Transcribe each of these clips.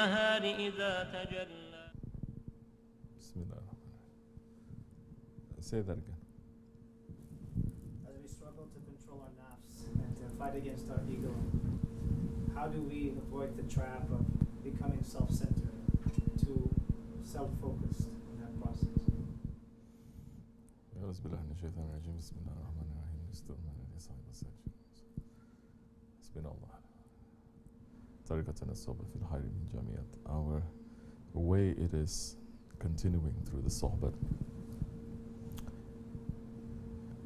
والنهار إذا تجلى. Bismillah. Say that again. As we struggle to control our nafs and to fight against our ego, how do we avoid the trap of becoming self-centered, to self-focused in that process? أعوذ بالله من الشيطان الرجيم بسم الله الرحمن الرحيم استغفر لصاحب السجن حسبنا الله طريقتنا الصحبة في الخير من جميع. Our way it is continuing through the sohbat,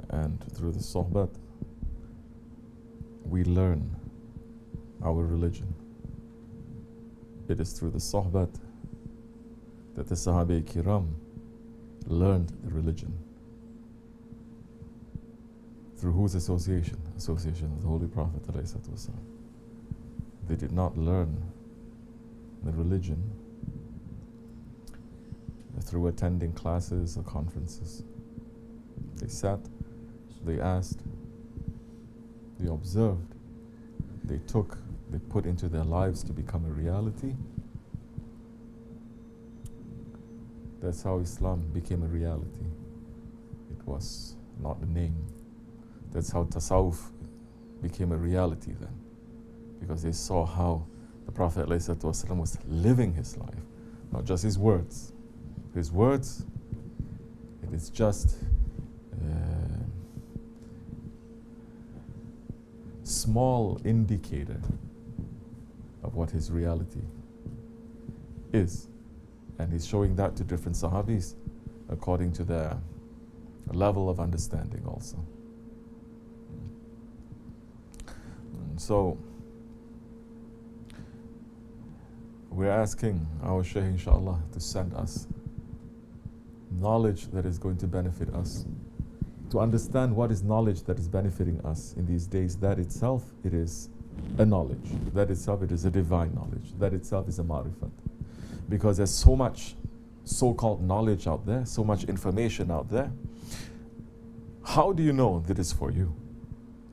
and through the sohbat we learn our religion. It is through the sohbat that the Sahaba Kiram learned the religion. Through whose association? Association of the Holy Prophet ﷺ. They did not learn the religion through attending classes or conferences. They sat, they asked, they observed, they took, they put into their lives to become a reality. That's how Islam became a reality. It was not a name. That's how Tasawwuf became a reality then, because they saw how the Prophet ﷺ was living his life, not just his words. His words, it is just a small indicator of what his reality is. And he's showing that to different Sahabis according to their level of understanding also. So we're asking our Shaykh inshallah to send us knowledge that is going to benefit us. To understand what is knowledge that is benefiting us in these days, that itself it is a knowledge. That itself it is a divine knowledge. That itself is a ma'rifat. Because there's so much so-called knowledge out there, so much information out there. How do you know that it's for you?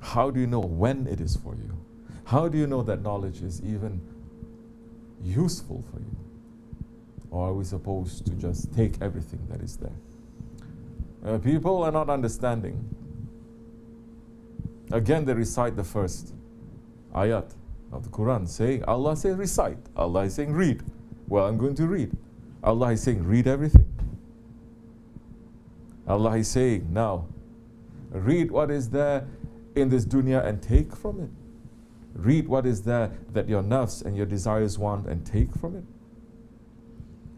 How do you know when it is for you? How do you know that knowledge is even useful for you? Or are we supposed to just take everything that is there? People are not understanding. Again, they recite the first ayat of the Quran saying, Allah says recite. Allah is saying read. Well, I'm going to read. Allah is saying read everything. Allah is saying now, read what is there in this dunya and take from it. Read what is there that your nafs and your desires want and take from it.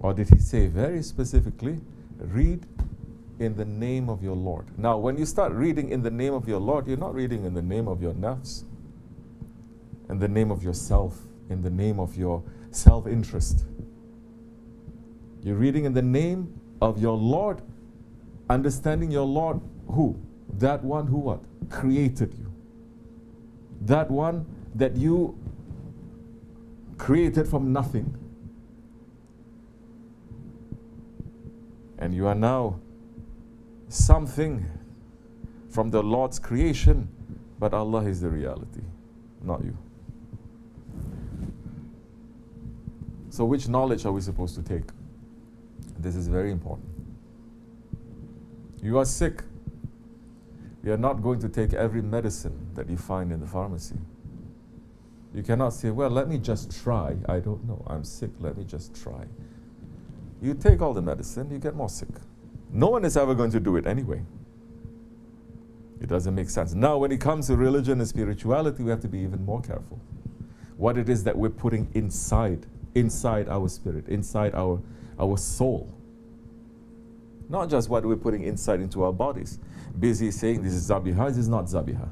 Or did he say very specifically, read in the name of your Lord? Now, when you start reading in the name of your Lord, you're not reading in the name of your nafs, in the name of yourself, in the name of your self-interest. You're reading in the name of your Lord, understanding your Lord who? That one who what? Created you. That one that you created from nothing. And you are now something from the Lord's creation, but Allah is the reality, not you. So which knowledge are we supposed to take? This is very important. You are sick. You are not going to take every medicine that you find in the pharmacy. You cannot say, well, let me just try. I don't know. I'm sick. Let me just try. You take all the medicine, you get more sick. No one is ever going to do it anyway. It doesn't make sense. Now, when it comes to religion and spirituality, we have to be even more careful. What it is that we're putting inside our spirit, inside our soul. Not just what we're putting inside into our bodies. Busy saying this is zabiha, this is not zabiha.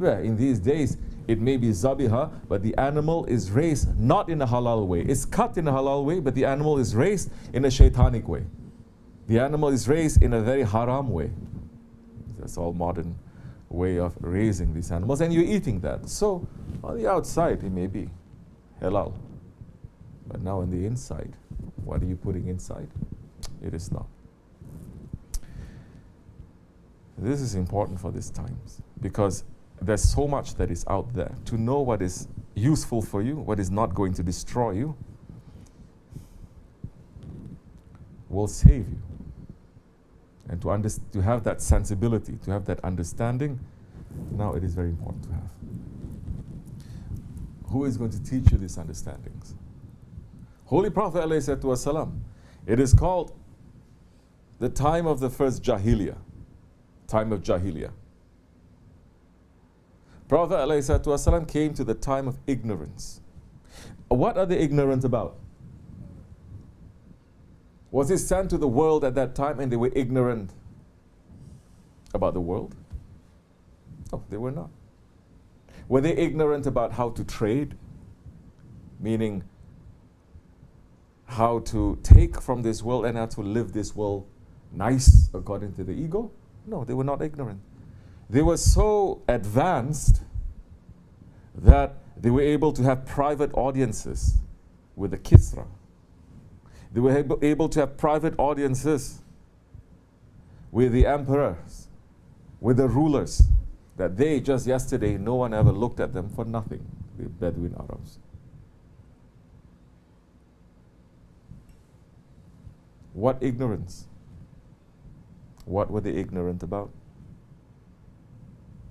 Yeah, in these days, it may be zabiha, but the animal is raised not in a halal way. It's cut in a halal way, but the animal is raised in a shaitanic way. The animal is raised in a very haram way. That's all modern way of raising these animals, and you're eating that. So, on the outside, it may be halal. But now on the inside, what are you putting inside? It is not. This is important for these times, because there's so much that is out there. To know what is useful for you, what is not going to destroy you, will save you. And to have that sensibility, to have that understanding, now it is very important to have. Who is going to teach you these understandings? Holy Prophet ﷺ. It is called the time of the first Jahiliyyah. Time of Jahiliyyah. Prophet ﷺ came to the time of ignorance. What are they ignorant about? Was he sent to the world at that time and they were ignorant about the world? No, they were not. Were they ignorant about how to trade? Meaning how to take from this world and how to live this world nice according to the ego? No, they were not ignorant. They were so advanced that they were able to have private audiences with the Kisra. They were able to have private audiences with the emperors, with the rulers, that they just yesterday, no one ever looked at them for nothing, the Bedouin Arabs. What ignorance? What were they ignorant about?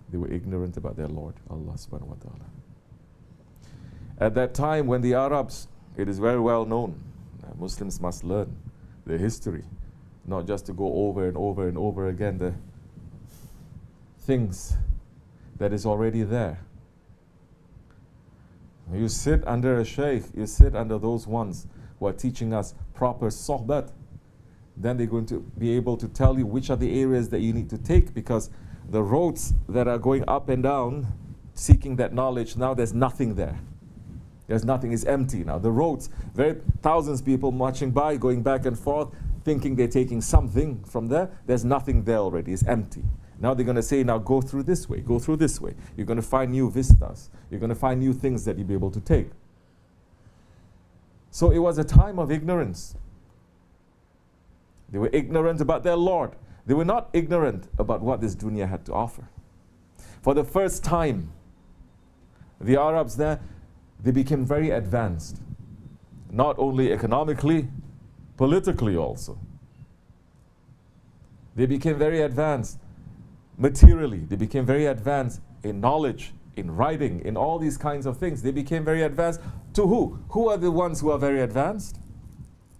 They were ignorant about their Lord, Allah subhanahu wa ta'ala. At that time when the Arabs, it is very well known, Muslims must learn their history, not just to go over and over and over again the things that is already there. You sit under a sheikh, you sit under those ones who are teaching us proper sohbat, then they're going to be able to tell you which are the areas that you need to take, because the roads that are going up and down seeking that knowledge, now there's nothing there. There's nothing, it's empty now. The roads, thousands of people marching by, going back and forth, thinking they're taking something from there. There's nothing there already, it's empty. Now they're going to say, now go through this way, go through this way. You're going to find new vistas. You're going to find new things that you'll be able to take. So it was a time of ignorance. They were ignorant about their Lord. They were not ignorant about what this dunya had to offer. For the first time, the Arabs there, they became very advanced. Not only economically, politically also. They became very advanced materially. They became very advanced in knowledge, in writing, in all these kinds of things. They became very advanced. To who? Who are the ones who are very advanced?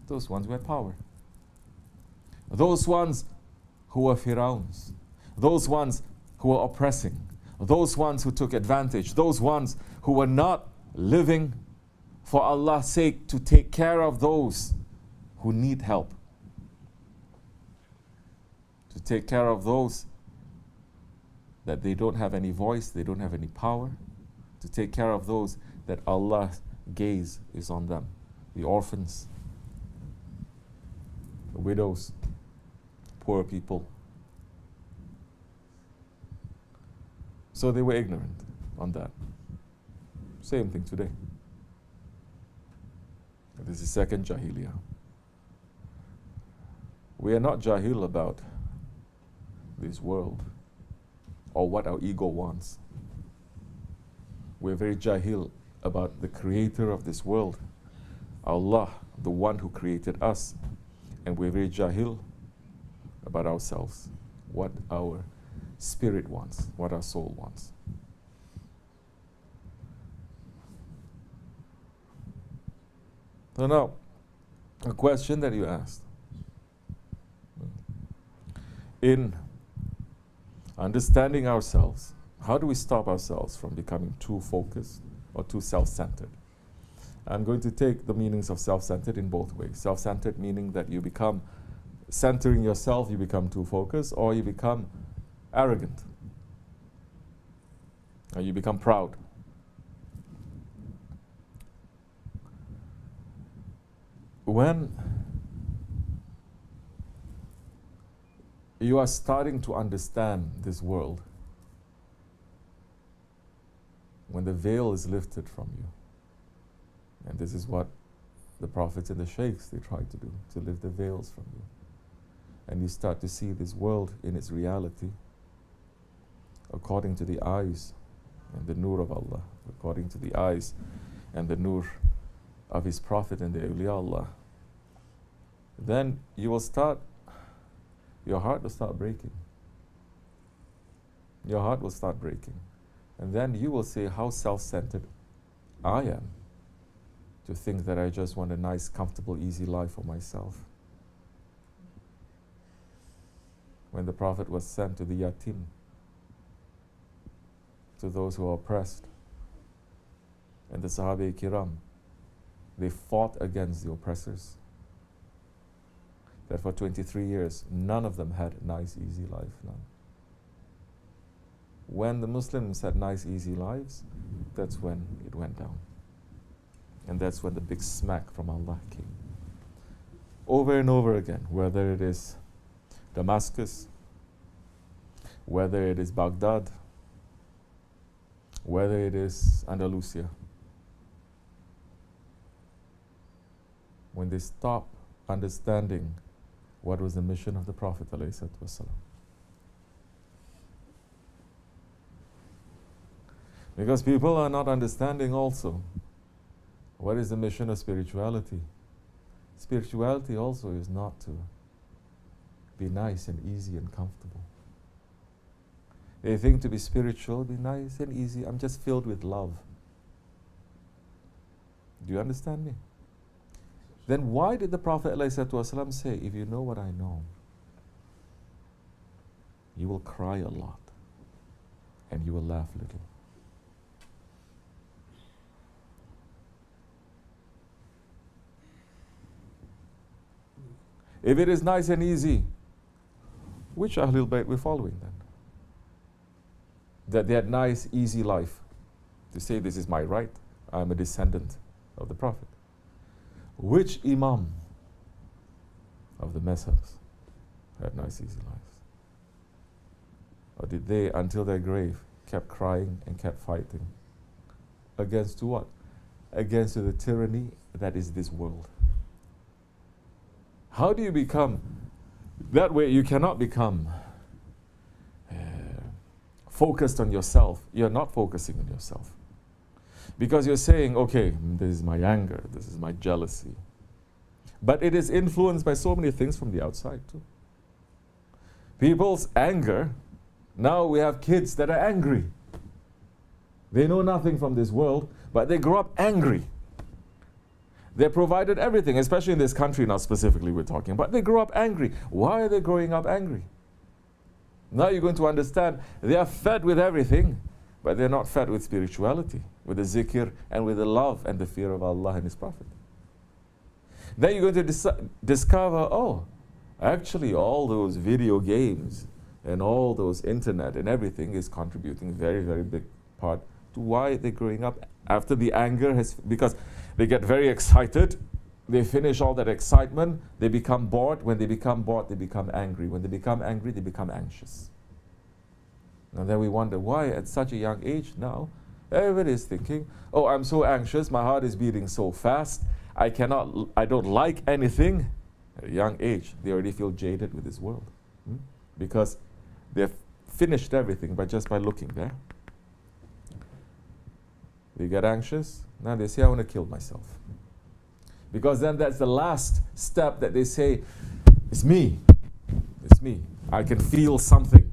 Those ones who had power. Those ones who were Fir'auns. Those ones who were oppressing. Those ones who took advantage. Those ones who were not living for Allah's sake to take care of those who need help. To take care of those that they don't have any voice, they don't have any power. To take care of those that Allah's gaze is on them. The orphans, the widows, poor people. So they were ignorant on that. Same thing today. This is second Jahiliyyah. We are not Jahil about this world or what our ego wants. We're very Jahil about the creator of this world, Allah, the one who created us. And we're very Jahil about ourselves, what our spirit wants, what our soul wants. So now, a question that you asked. In understanding ourselves, how do we stop ourselves from becoming too focused or too self-centered? I'm going to take the meanings of self-centered in both ways. Self-centered meaning that you become centering yourself, you become too focused, or you become arrogant, or you become proud. When you are starting to understand this world, when the veil is lifted from you, and this is what the prophets and the sheikhs, they try to do, to lift the veils from you. And you start to see this world in its reality, according to the eyes and the nur of Allah, according to the eyes and the nur of His Prophet and the awliya Allah. then your heart will start breaking. Your heart will start breaking. And then you will say how self-centered I am to think that I just want a nice, comfortable, easy life for myself. When the Prophet was sent to the yatim, to those who are oppressed, and the Sahaba Kiram, they fought against the oppressors. That for 23 years, none of them had a nice, easy life, none. When the Muslims had nice, easy lives, that's when it went down. And that's when the big smack from Allah came. Over and over again, whether it is Damascus, whether it is Baghdad, whether it is Andalusia, when they stop understanding what was the mission of the Prophet ﷺ. Because people are not understanding also what is the mission of spirituality. Spirituality also is not to be nice and easy and comfortable. They think to be spiritual, be nice and easy. I'm just filled with love. Do you understand me? Then why did the Prophet ﷺ say, if you know what I know, you will cry a lot and you will laugh little? If it is nice and easy, which Ahlul Bayt we're following then? That they had nice, easy life. To say this is my right, I'm a descendant of the Prophet. Which Imam of the Mezhabs had nice, easy lives? Or did they, until their grave, kept crying and kept fighting? Against what? Against the tyranny that is this world. How do you become? That way you cannot become focused on yourself. You're not focusing on yourself. Because you're saying, okay, this is my anger, this is my jealousy. But it is influenced by so many things from the outside too. People's anger, now we have kids that are angry. They know nothing from this world, but they grow up angry. They're provided everything, especially in this country now specifically we're talking about. They grow up angry. Why are they growing up angry? Now you're going to understand they are fed with everything, but they're not fed with spirituality, with the zikr and with the love and the fear of Allah and His Prophet. Then you're going to discover, oh, actually all those video games and all those internet and everything is contributing very, very big part to why they're growing up after the anger has, because they get very excited, they finish all that excitement, they become bored. When they become bored, they become angry. When they become angry, they become anxious. And then we wonder why at such a young age now, everybody is thinking, oh, I'm so anxious, my heart is beating so fast, I don't like anything. At a young age, they already feel jaded with this world. Because they've finished everything by looking there. They get anxious, now they say, I want to kill myself. Because then that's the last step that they say, it's me. It's me. I can feel something.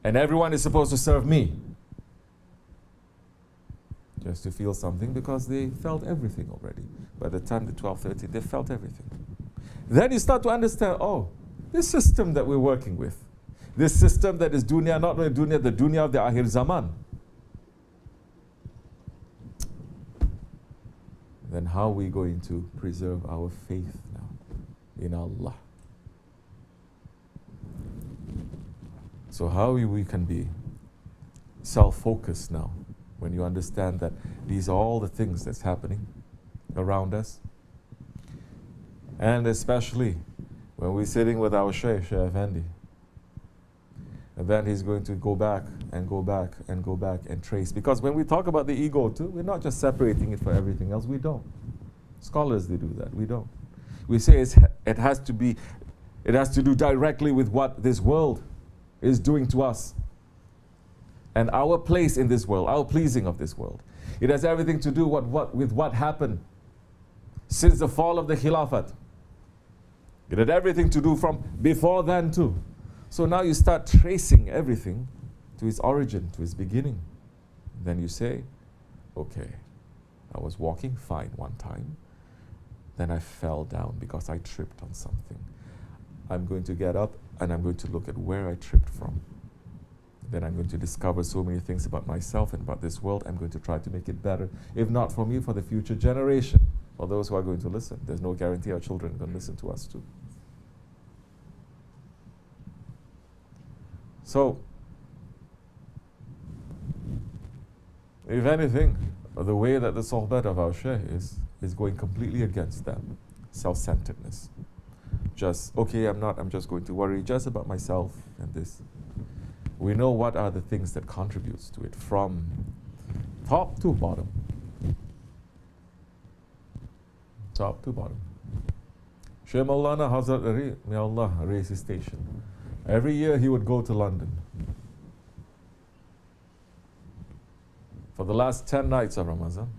And everyone is supposed to serve me. Just to feel something, because they felt everything already. By the time they're 12, 13, they felt everything. Then you start to understand, oh, this system that we're working with, this system that is dunya, not only dunya, the dunya of the Akhir Zaman. Then how are we going to preserve our faith now in Allah? So how we can be self-focused now when you understand that these are all the things that's happening around us. And especially when we're sitting with our Shaykh Effendi. And then he's going to go back and go back and go back and trace. Because when we talk about the ego too, we're not just separating it from everything else. We don't. Scholars, they do that. We don't. We say it has to do directly with what this world is doing to us. And our place in this world, our pleasing of this world. It has everything to do with what happened since the fall of the Khilafat. It had everything to do from before then too. So now you start tracing everything to its origin, to its beginning. Then you say, okay, I was walking fine one time. Then I fell down because I tripped on something. I'm going to get up and I'm going to look at where I tripped from. Then I'm going to discover so many things about myself and about this world. I'm going to try to make it better. If not for me, for the future generation. For those who are going to listen. There's no guarantee our children are going to listen to us too. So, if anything, the way that the sohbet of our Shaykh is going completely against that self-centeredness. Just, okay, I'm just going to worry just about myself and this. We know what are the things that contributes to it from top to bottom. Top to bottom. Shaykh Maulana Hazrat Ali, may Allah raise his station. Every year he would go to London. For the last 10 nights of Ramadan.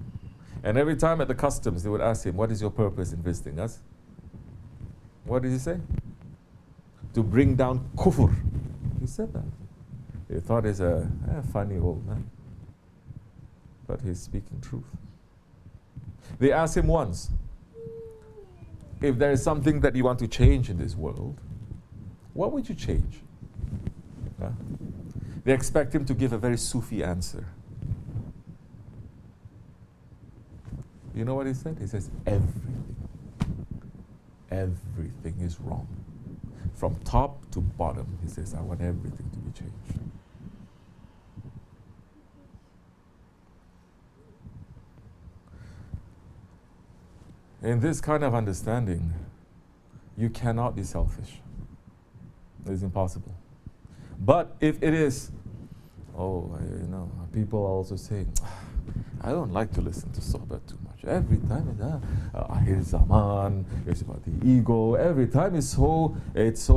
And every time at the customs they would ask him, what is your purpose in visiting us? What did he say? To bring down kufr. He said that. They thought he's a funny old man. But he's speaking truth. They asked him once, if there is something that you want to change in this world, what would you change? Huh? They expect him to give a very Sufi answer. You know what he said? He says, everything. Everything is wrong. From top to bottom, he says, I want everything to be changed. In this kind of understanding, you cannot be selfish. It is impossible. But if it is, people are also saying, I don't like to listen to sohbet too much. Every time Ahir Zaman, it's about the ego. Every time it's so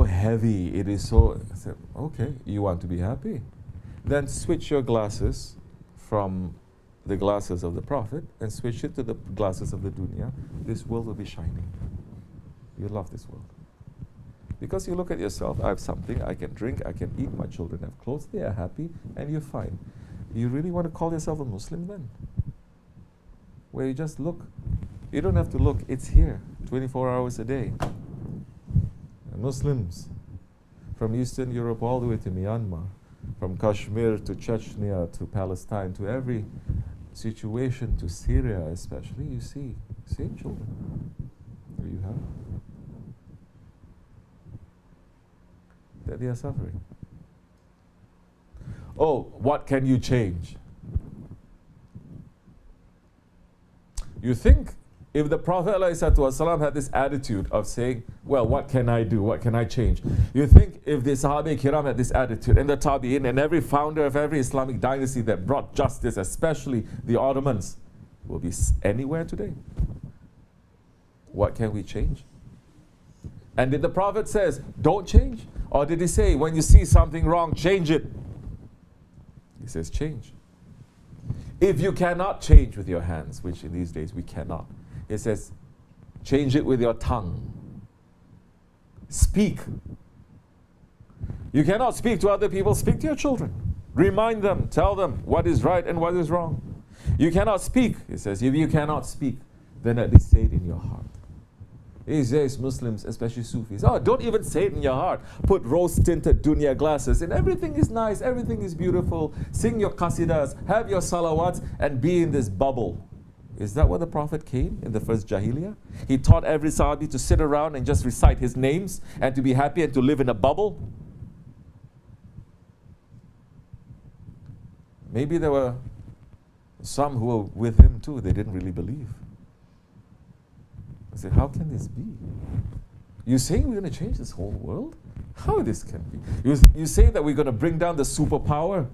heavy. It is so. I said, okay, you want to be happy? Then switch your glasses from the glasses of the Prophet and switch it to the glasses of the dunya. This world will be shining. You love this world. Because you look at yourself, I have something, I can drink, I can eat, my children have clothes, they are happy, and you're fine. You really want to call yourself a Muslim then? Where you just look. You don't have to look, it's here, 24 hours a day. Muslims from Eastern Europe all the way to Myanmar, from Kashmir to Chechnya to Palestine, to every situation, to Syria especially, you see, same children. There you have it. That they are suffering. Oh, what can you change? You think if the Prophet ﷺ had this attitude of saying, well, what can I do? What can I change? You think if the Sahabe Kiram had this attitude, and the Tabi'in, and every founder of every Islamic dynasty that brought justice, especially the Ottomans, will be anywhere today? What can we change? And did the Prophet says, don't change? Or did he say, when you see something wrong, change it? He says, change. If you cannot change with your hands, which in these days we cannot, he says, change it with your tongue. Speak. You cannot speak to other people, speak to your children. Remind them, tell them what is right and what is wrong. You cannot speak, he says. If you cannot speak, then at least say it in your heart. These days, Muslims, especially Sufis, don't even say it in your heart. Put rose-tinted dunya glasses and everything is nice, everything is beautiful. Sing your qasidas, have your salawats, and be in this bubble. Is that what the Prophet came in the first Jahiliyyah? He taught every Sahabi to sit around and just recite his names and to be happy and to live in a bubble? Maybe there were some who were with him too, they didn't really believe. I said, how can this be? You saying we're going to change this whole world? How this can be? You say that we're going to bring down the superpower?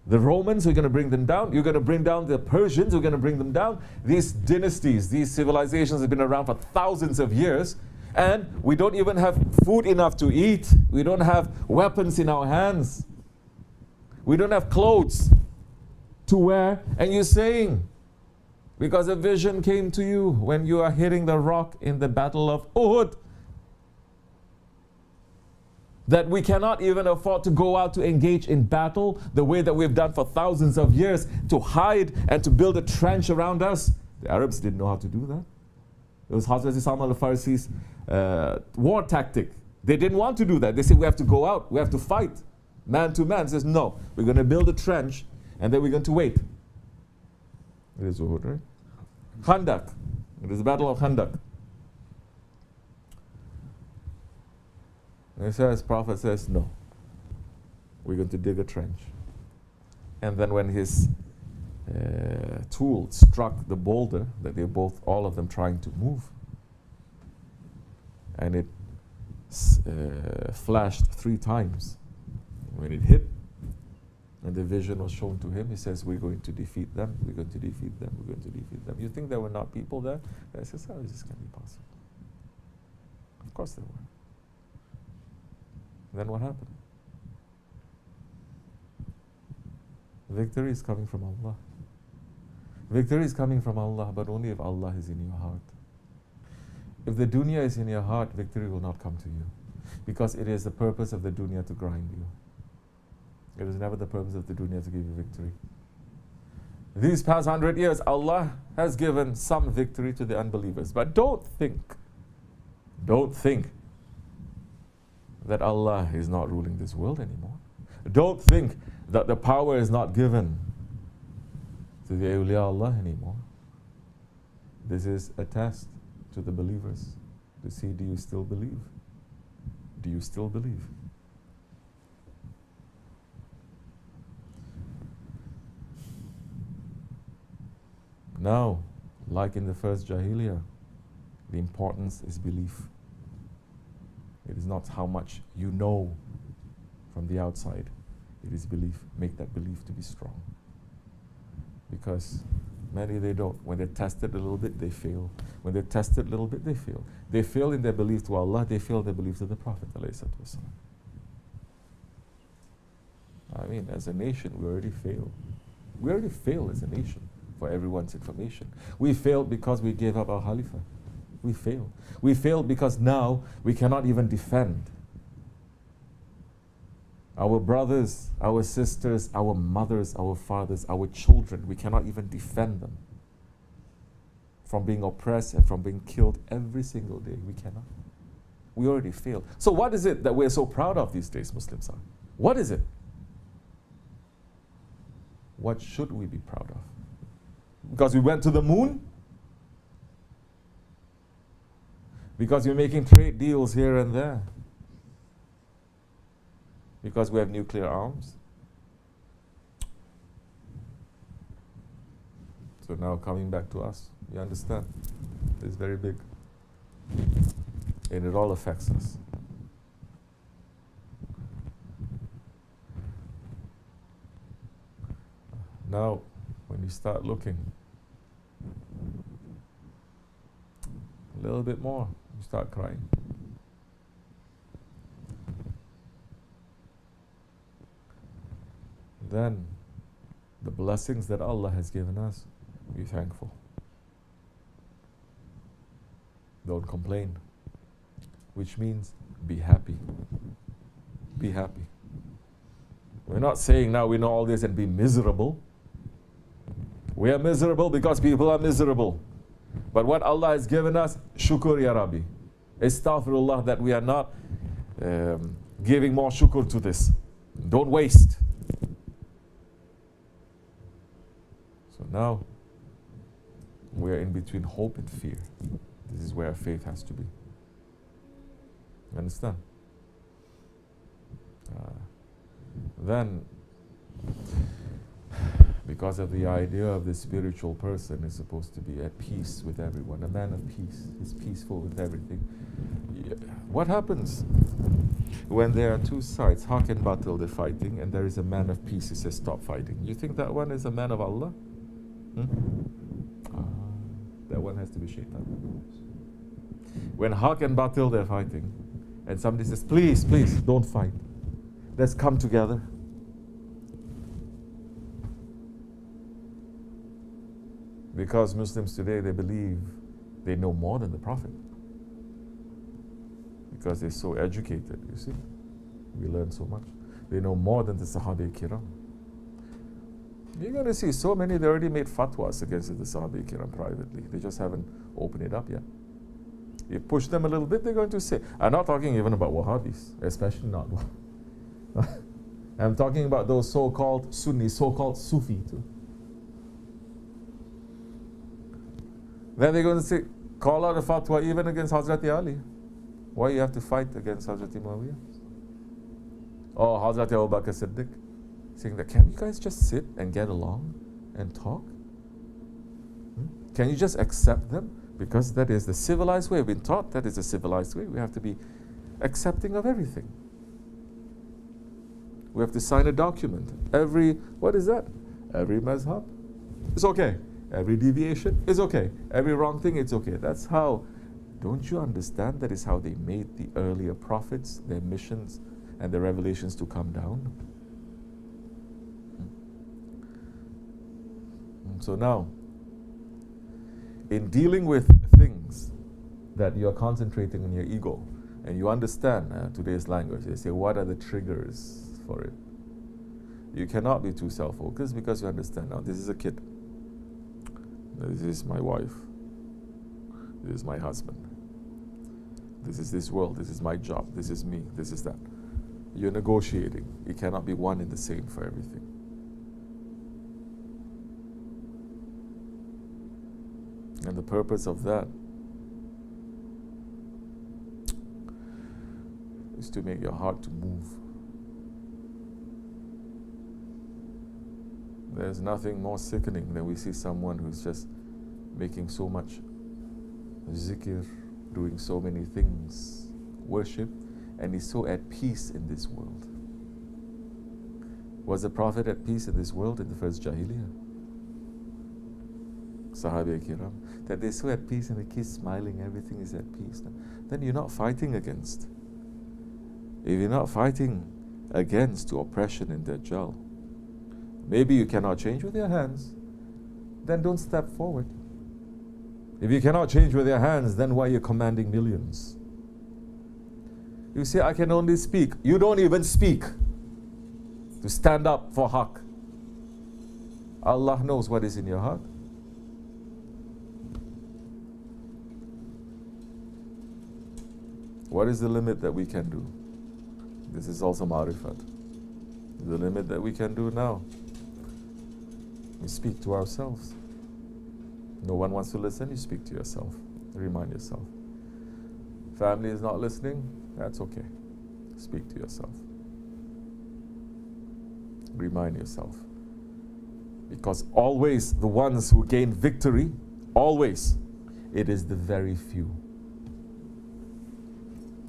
The Romans, we're going to bring them down. You're going to bring down the Persians, we're going to bring them down. These dynasties, these civilizations have been around for thousands of years. And we don't even have food enough to eat. We don't have weapons in our hands. We don't have clothes to wear. And you're saying Because a vision came to you when you are hitting the rock in the battle of Uhud. That we cannot even afford to go out to engage in battle the way that we've done for thousands of years, to hide and to build a trench around us. The Arabs didn't know how to do that. It was Hazrat Salman al-Farisi's war tactic. They didn't want to do that. They said, we have to go out, we have to fight, man to man. He says, no, we're going to build a trench and then we're going to wait. It is Uhud, right? Khandak. It is the battle of Khandak. And the Prophet says, no, we're going to dig a trench. And then when his tool struck the boulder that they're both, all of them trying to move, and it flashed 3 times. When it hit, and the vision was shown to him, he says, we're going to defeat them, we're going to defeat them, we're going to defeat them. You think there were not people there? I says, how is this going to be possible? Of course there were. Then what happened? Victory is coming from Allah. Victory is coming from Allah, but only if Allah is in your heart. If the dunya is in your heart, victory will not come to you. Because it is the purpose of the dunya to grind you. It is never the purpose of the dunya to give you victory. These past 100 years, Allah has given some victory to the unbelievers. But don't think that Allah is not ruling this world anymore. Don't think that the power is not given to the awliya Allah anymore. This is a test to the believers to see, do you still believe? Do you still believe? Now, like in the first Jahiliyyah, the importance is belief. It is not how much you know from the outside. It is belief. Make that belief to be strong. Because many, they don't. When they're tested a little bit, they fail. When they're tested a little bit, they fail. They fail in their belief to Allah. They fail in their belief to the Prophet. I mean, as a nation, we already failed. We already failed as a nation, for everyone's information. We failed because we gave up our Khalifa. We failed. We failed because now we cannot even defend our brothers, our sisters, our mothers, our fathers, our children. We cannot even defend them from being oppressed and from being killed every single day. We cannot. We already failed. So what is it that we're so proud of these days, Muslims are? What is it? What should we be proud of? Because we went to the moon? Because we're making trade deals here and there? Because we have nuclear arms? So now coming back to us, you understand? It's very big. And it all affects us. Now, when you start looking a little bit more, you start crying. Then, the blessings that Allah has given us, be thankful. Don't complain. Which means, be happy. Be happy. We're not saying now we know all this and be miserable. We are miserable because people are miserable. But what Allah has given us, shukr ya Rabbi. Astaghfirullah that we are not giving more shukr to this. Don't waste. So now, we are in between hope and fear. This is where our faith has to be. You understand? Then, because of the idea of the spiritual person is supposed to be at peace with everyone, a man of peace, is peaceful with everything. What happens when there are two sides, haq and batil, they're fighting, and there is a man of peace who says stop fighting? You think that one is a man of Allah? That one has to be shaitan. When haq and batil they're fighting, and somebody says, please, please, don't fight. Let's come together. Because Muslims today, they believe they know more than the Prophet. Because they're so educated, you see. We learn so much. They know more than the Sahaba Kiram. You're going to see so many, they already made fatwas against the Sahaba Kiram privately. They just haven't opened it up yet. You push them a little bit, they're going to say. I'm not talking even about Wahhabis, especially not. I'm talking about those so-called Sunni, so-called Sufi too. Then they're going to say, call out a fatwa even against Hazrat Ali. Why you have to fight against Hazrat Muawiyah? Or Hazrat Abu Bakr Siddiq. Saying that, can you guys just sit and get along and talk? Can you just accept them? Because that is the civilized way. We've been taught that is the civilized way. We have to be accepting of everything. We have to sign a document. What is that? Every mazhab, it's okay. Every deviation is okay. Every wrong thing, it's okay. That's how, don't you understand that is how they made the earlier prophets, their missions and their revelations to come down? So now, in dealing with things that you're concentrating on your ego, and you understand today's language, they say, what are the triggers for it? You cannot be too self-focused because you understand, now this is a kid. This is my wife. This is my husband. This is this world. This is my job. This is me. This is that. You're negotiating. It cannot be one and the same for everything. And the purpose of that is to make your heart to move. There's nothing more sickening than we see someone who's just making so much zikr, doing so many things, worship, and he's so at peace in this world. Was the Prophet at peace in this world in the first Jahiliyyah? Sahaba Kiram, that they're so at peace and they keep smiling, everything is at peace. Then you're not fighting against. If you're not fighting against oppression in Dajjal, maybe you cannot change with your hands, then don't step forward. If you cannot change with your hands, then why are you commanding millions? You say, I can only speak. You don't even speak to stand up for haqq. Allah knows what is in your heart. What is the limit that we can do? This is also ma'rifat. The limit that we can do now. We speak to ourselves. No one wants to listen, you speak to yourself. Remind yourself. Family is not listening, that's okay. Speak to yourself. Remind yourself. Because always the ones who gain victory, always, it is the very few.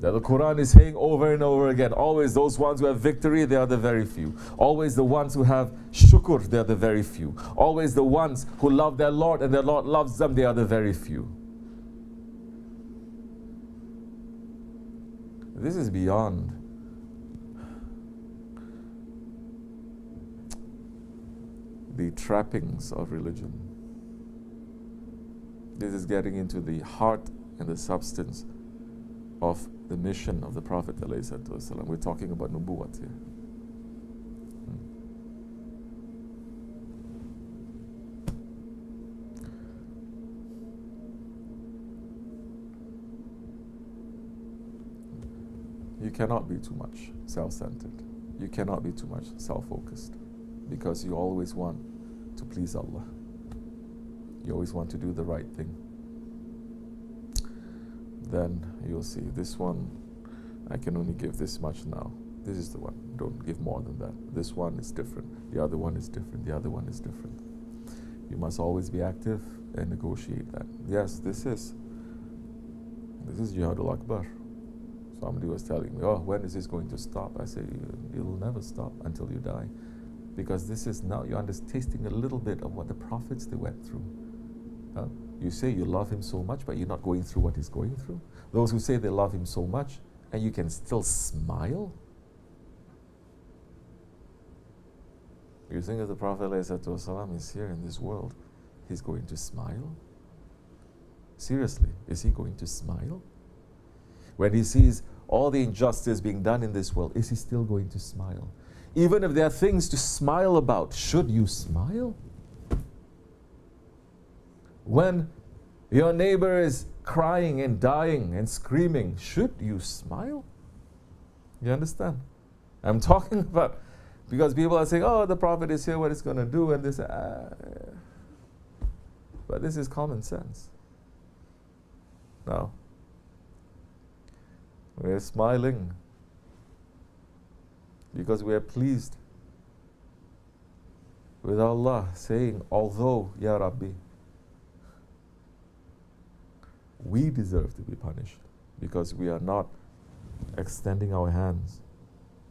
That the Quran is saying over and over again, always those ones who have victory, they are the very few. Always the ones who have shukr, they are the very few. Always the ones who love their Lord and their Lord loves them, they are the very few. This is beyond the trappings of religion. This is getting into the heart and the substance of the mission of the Prophet ﷺ. We're talking about nubuwwat here. You cannot be too much self-centered. You cannot be too much self-focused, because you always want to please Allah. You always want to do the right thing. Then you'll see, this one, I can only give this much now. This is the one. Don't give more than that. This one is different. The other one is different. The other one is different. You must always be active and negotiate that. Yes, this is Jihadul Akbar. Somebody was telling me, oh, when is this going to stop? I say, it'll never stop until you die. Because this is now, you're tasting a little bit of what the prophets, they went through. Huh? You say you love him so much, but you're not going through what he's going through. Those who say they love him so much, and you can still smile. You think of the Prophet ﷺ is here in this world. he's going to smile? Seriously, is he going to smile? When he sees all the injustice being done in this world, is he still going to smile? Even if there are things to smile about, should you smile? When your neighbor is crying and dying and screaming, should you smile? You understand? I'm talking about, because people are saying, oh, the prophet is here, what is going to do, and this. But this is common sense. Now, we're smiling because we are pleased with Allah saying, although, Ya Rabbi, we deserve to be punished because we are not extending our hands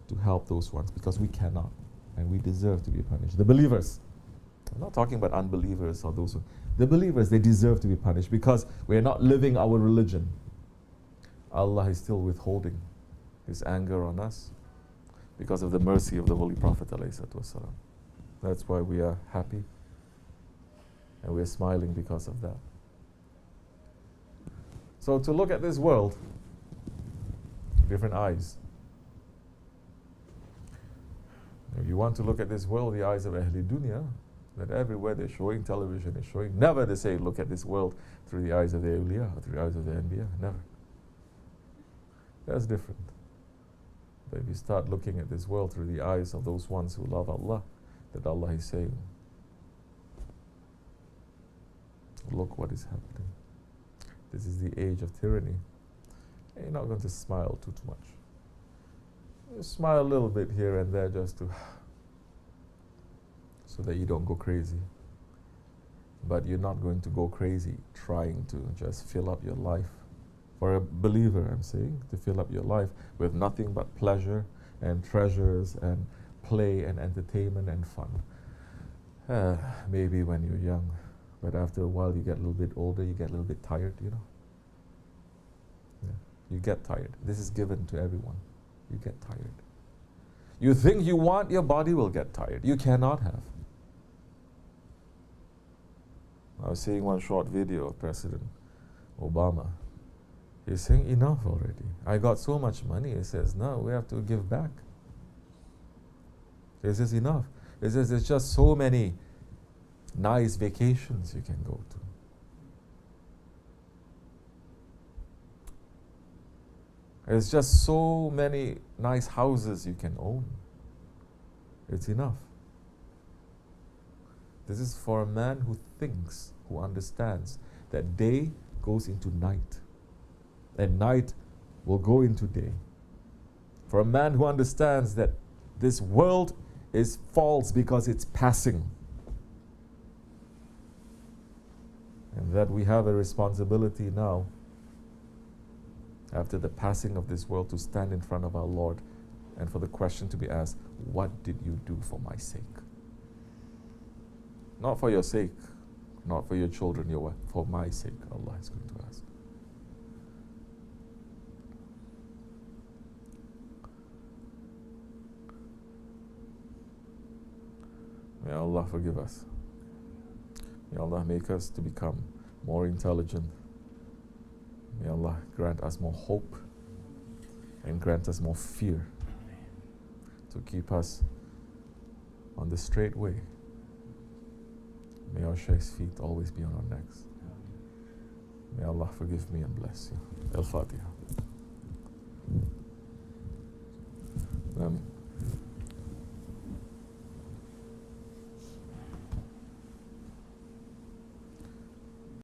to help those ones, because we cannot, and we deserve to be punished. The believers, I'm not talking about unbelievers or those who, the believers, they deserve to be punished because we are not living our religion. Allah is still withholding His anger on us because of the mercy of the Holy Prophet ﷺ. That's why we are happy and we are smiling because of that. So to look at this world, different eyes. If you want to look at this world, the eyes of Ahli Dunya, that everywhere they're showing television, is showing, never they say, look at this world through the eyes of the awliya, or through the eyes of the anbiya, never. That's different. But if you start looking at this world through the eyes of those ones who love Allah, that Allah is saying, look what is happening. This is the age of tyranny. And you're not going to smile too much. You smile a little bit here and there just to, so that you don't go crazy. But you're not going to go crazy trying to just fill up your life. For a believer, I'm saying, to fill up your life with nothing but pleasure and treasures and play and entertainment and fun. Maybe when you're young, but after a while you get a little bit older, you get a little bit tired, you know. Yeah. You get tired. This is given to everyone. You get tired. You think you want, your body will get tired. You cannot have. I was seeing one short video of President Obama. He's saying, enough already. I got so much money. He says, no, we have to give back. He says, enough. He says, there's just so many nice vacations you can go to. There's just so many nice houses you can own. It's enough. This is for a man who thinks, who understands that day goes into night, and night will go into day. For a man who understands that this world is false because it's passing, and that we have a responsibility now, after the passing of this world, to stand in front of our Lord and for the question to be asked, what did you do for my sake? Not for your sake, not for your children, your wife, for my sake, Allah is going to ask. May Allah forgive us. May Allah make us to become more intelligent. May Allah grant us more hope and grant us more fear to keep us on the straight way. May our Shaykh's feet always be on our necks. May Allah forgive me and bless you. Al-Fatiha.